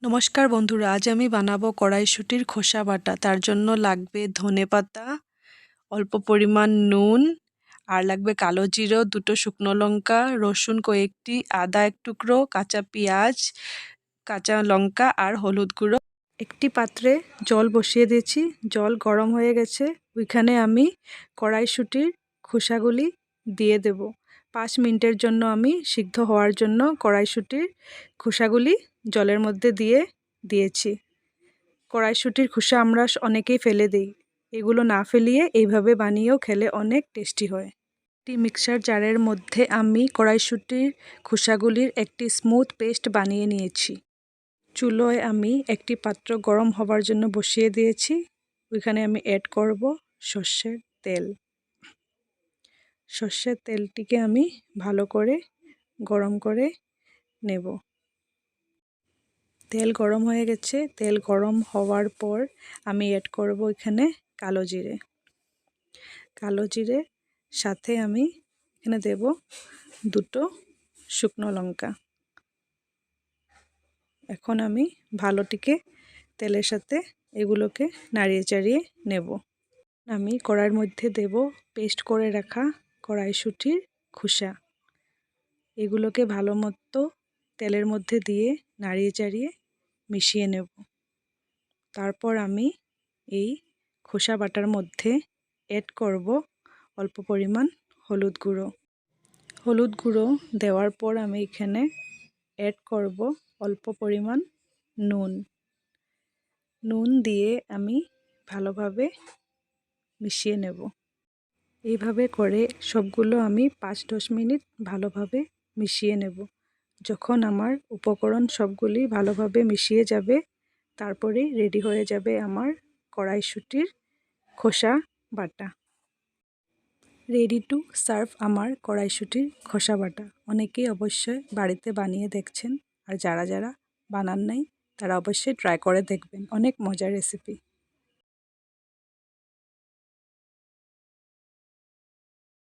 নমস্কার বন্ধুরা, আজ আমি বানাবো কড়াইশুঁটির খোসা বাটা। তার জন্য লাগবে ধনেপাতা, অল্প পরিমাণ নুন, আর লাগবে কালো জিরা, 2টো শুকনো লঙ্কা, রসুন কয়েকটি, আদা এক টুকরো, কাঁচা পেঁয়াজ, কাঁচা লঙ্কা আর হলুদ গুঁড়ো। একটি পাত্রে জল বসিয়ে দিয়েছি, জল গরম হয়ে গেছে। ওইখানে আমি কড়াইশুঁটির খোসাগুলি দিয়ে দেব। 5 মিনিটের জন্য আমি সিদ্ধ হওয়ার জন্য কড়াইশুঁটির খোসাগুলি জলের মধ্যে দিয়েছি। কড়াইশুঁটির খোসা আমরা অনেকেই ফেলে দিই, এগুলো না ফেলিয়ে এইভাবে বানিয়েও খেলে অনেক টেস্টি হয়। একটি মিক্সার জারের মধ্যে আমি কড়াইশুঁটির খোসাগুলির একটি স্মুথ পেস্ট বানিয়ে নিয়েছি। চুলোয় আমি একটি পাত্র গরম হবার জন্য বসিয়ে দিয়েছি। ওইখানে আমি অ্যাড করব সর্ষের তেল। সর্ষের তেলটিকে আমি ভালো করে গরম করে নেব। তেল গরম হয়ে গেছে। তেল গরম হওয়ার পর আমি অ্যাড করব এখানে কালো জিরে। কালো জিরে সাথে আমি এখানে দেব 2টো শুকনো লঙ্কা। এখন আমি ভালোটিকে তেলের সাথে এগুলোকে নাড়িয়ে চাড়িয়ে নেব। আমি কড়াইয়ের মধ্যে দেব পেস্ট করে রাখা কড়াইশুঁটির খোসা। এগুলোকে ভালো মতো তেলের মধ্যে দিয়ে নাড়িয়ে চাড়িয়ে মিশিয়ে নেব। তারপর আমি এই খোসা বাটার মধ্যে অ্যাড করব অল্প পরিমাণ হলুদ গুঁড়ো। হলুদ গুঁড়ো দেওয়ার পর আমি এখানে অ্যাড করব অল্প পরিমাণ নুন। নুন দিয়ে আমি ভালোভাবে মিশিয়ে নেব। এইভাবে করে সবগুলো আমি 5-10 মিনিট ভালোভাবে মিশিয়ে নেব। যখন আমার উপকরণ সবগুলি ভালোভাবে মিশিয়ে যাবে, তারপরেই রেডি হয়ে যাবে আমার কড়াইশুঁটির খোসা বাটা। রেডি টু সার্ভ আমার কড়াইশুঁটির খোসা বাটা। অনেকেই অবশ্যই বাড়িতে বানিয়ে দেখছেন, আর যারা বানান নাই তারা অবশ্যই ট্রাই করে দেখবেন। অনেক মজার রেসিপি।